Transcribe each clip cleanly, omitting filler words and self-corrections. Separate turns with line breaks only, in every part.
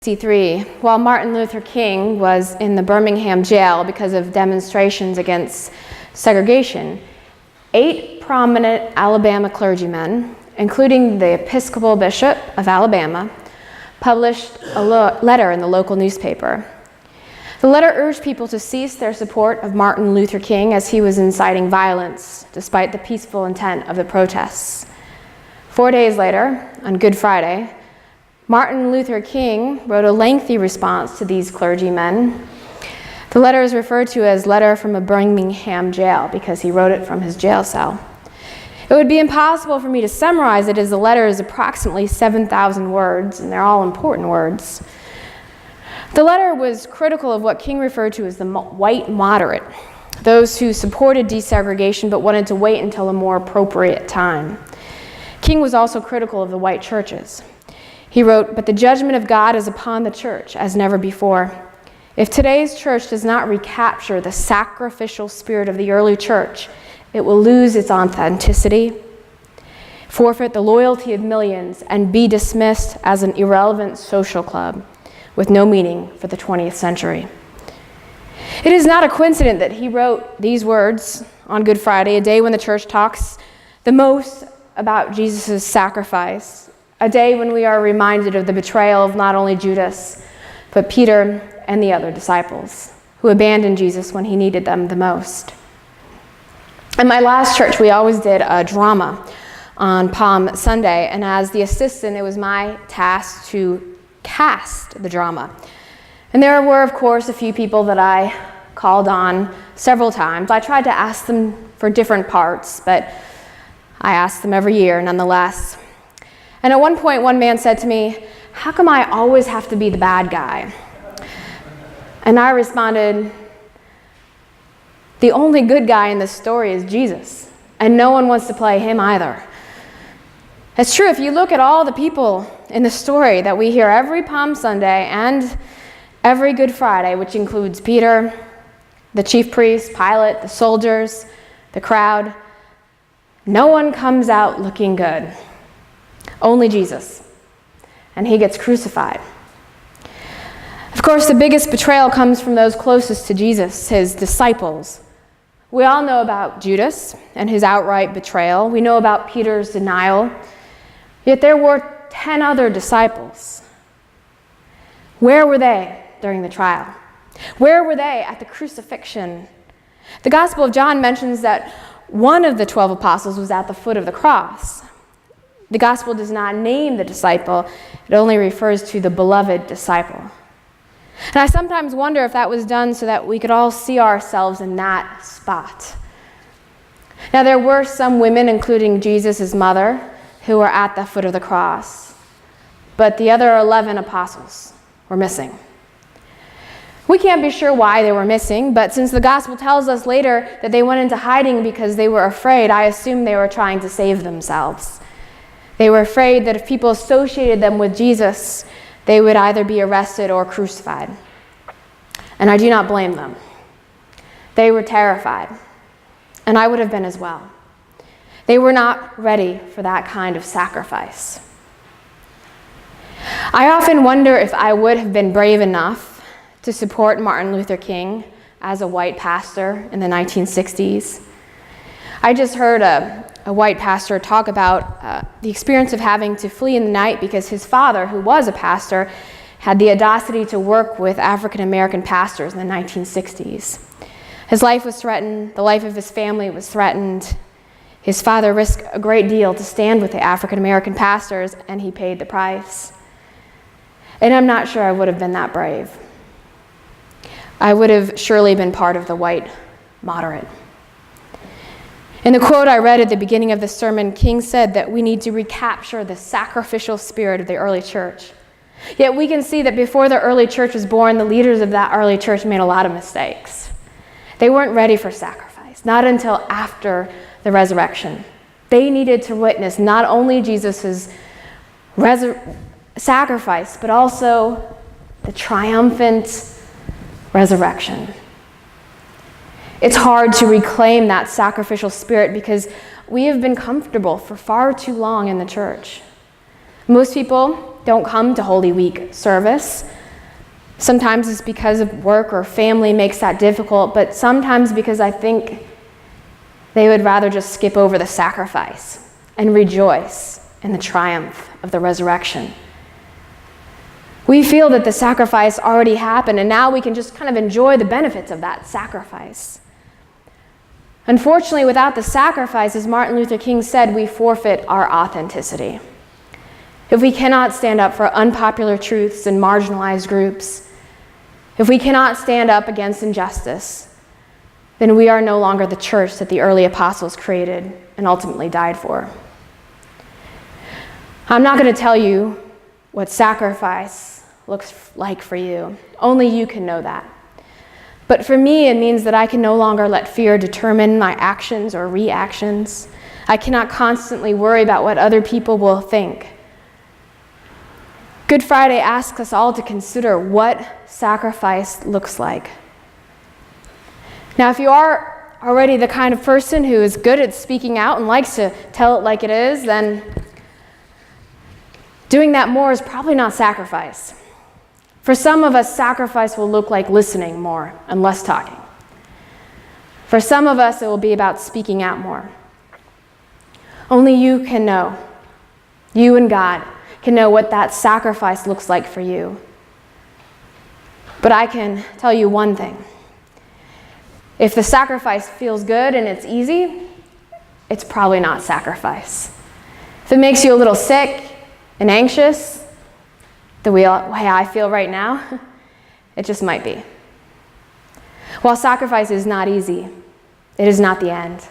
While Martin Luther King was in the Birmingham jail because of demonstrations against segregation, 8 prominent Alabama clergymen, including the Episcopal Bishop of Alabama, published a letter in the local newspaper. The letter urged people to cease their support of Martin Luther King as he was inciting violence, despite the peaceful intent of the protests. 4 days later, on Good Friday, Martin Luther King wrote a lengthy response to these clergymen. The letter is referred to as Letter from a Birmingham Jail because he wrote it from his jail cell. It would be impossible for me to summarize it as the letter is approximately 7,000 words, and they're all important words. The letter was critical of what King referred to as the white moderate, those who supported desegregation but wanted to wait until a more appropriate time. King was also critical of the white churches. He wrote, "But the judgment of God is upon the church as never before. If today's church does not recapture the sacrificial spirit of the early church, it will lose its authenticity, forfeit the loyalty of millions, and be dismissed as an irrelevant social club with no meaning for the 20th century." It is not a coincidence that he wrote these words on Good Friday, a day when the church talks the most about Jesus' sacrifice, a day when we are reminded of the betrayal of not only Judas, but Peter and the other disciples who abandoned Jesus when he needed them the most. In my last church, we always did a drama on Palm Sunday, and as the assistant, it was my task to cast the drama. And there were, of course, a few people that I called on several times. I tried to ask them for different parts, but I asked them every year nonetheless. And at one point, one man said to me, "How come I always have to be the bad guy?" And I responded, "The only good guy in this story is Jesus, and no one wants to play him either." It's true, if you look at all the people in the story that we hear every Palm Sunday and every Good Friday, which includes Peter, the chief priest, Pilate, the soldiers, the crowd, no one comes out looking good. Only Jesus, and he gets crucified. Of course, the biggest betrayal comes from those closest to Jesus, his disciples. We all know about Judas and his outright betrayal. We know about Peter's denial. Yet there were 10 other disciples. Where were they during the trial? Where were they at the crucifixion? The Gospel of John mentions that one of the 12 apostles was at the foot of the cross. The gospel does not name the disciple, it only refers to the beloved disciple. And I sometimes wonder if that was done so that we could all see ourselves in that spot. Now, there were some women, including Jesus' mother, who were at the foot of the cross, but the other 11 apostles were missing. We can't be sure why they were missing, but since the gospel tells us later that they went into hiding because they were afraid, I assume they were trying to save themselves. They were afraid that if people associated them with Jesus, they would either be arrested or crucified. And I do not blame them. They were terrified, and I would have been as well. They were not ready for that kind of sacrifice. I often wonder if I would have been brave enough to support Martin Luther King as a white pastor in the 1960s. I just heard a white pastor talk about the experience of having to flee in the night because his father, who was a pastor, had the audacity to work with African American pastors in the 1960s. His life was threatened, the life of his family was threatened. His father risked a great deal to stand with the African American pastors, and he paid the price. And I'm not sure I would have been that brave. I would have surely been part of the white moderate. In the quote I read at the beginning of the sermon, King said that we need to recapture the sacrificial spirit of the early church. Yet we can see that before the early church was born, the leaders of that early church made a lot of mistakes. They weren't ready for sacrifice, not until after the resurrection. They needed to witness not only Jesus' sacrifice, but also the triumphant resurrection. It's hard to reclaim that sacrificial spirit because we have been comfortable for far too long in the church. Most people don't come to Holy Week service. Sometimes it's because of work or family makes that difficult, but sometimes because I think they would rather just skip over the sacrifice and rejoice in the triumph of the resurrection. We feel that the sacrifice already happened, and now we can just kind of enjoy the benefits of that sacrifice. Unfortunately, without the sacrifice, as Martin Luther King said, we forfeit our authenticity. If we cannot stand up for unpopular truths and marginalized groups, if we cannot stand up against injustice, then we are no longer the church that the early apostles created and ultimately died for. I'm not going to tell you what sacrifice looks like for you. Only you can know that. But for me, it means that I can no longer let fear determine my actions or reactions. I cannot constantly worry about what other people will think. Good Friday asks us all to consider what sacrifice looks like. Now, if you are already the kind of person who is good at speaking out and likes to tell it like it is, then doing that more is probably not sacrifice. For some of us, sacrifice will look like listening more and less talking. For some of us, it will be about speaking out more. Only you can know. You and God can know what that sacrifice looks like for you. But I can tell you one thing. If the sacrifice feels good and it's easy, it's probably not sacrifice. If it makes you a little sick and anxious, the way I feel right now, it just might be. While sacrifice is not easy, it is not the end.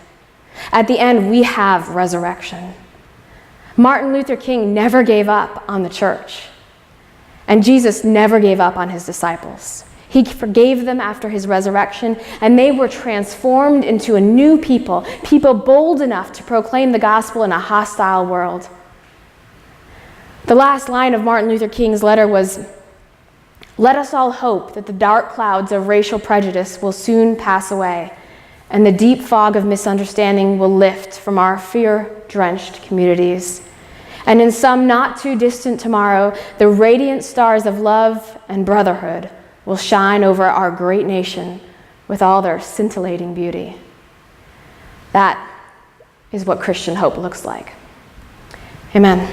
At the end, we have resurrection. Martin Luther King never gave up on the church, and Jesus never gave up on his disciples. He forgave them after his resurrection, and they were transformed into a new people bold enough to proclaim the gospel in a hostile world. The last line of Martin Luther King's letter was, "Let us all hope that the dark clouds of racial prejudice will soon pass away, and the deep fog of misunderstanding will lift from our fear-drenched communities. And in some not too distant tomorrow, the radiant stars of love and brotherhood will shine over our great nation with all their scintillating beauty." That is what Christian hope looks like. Amen.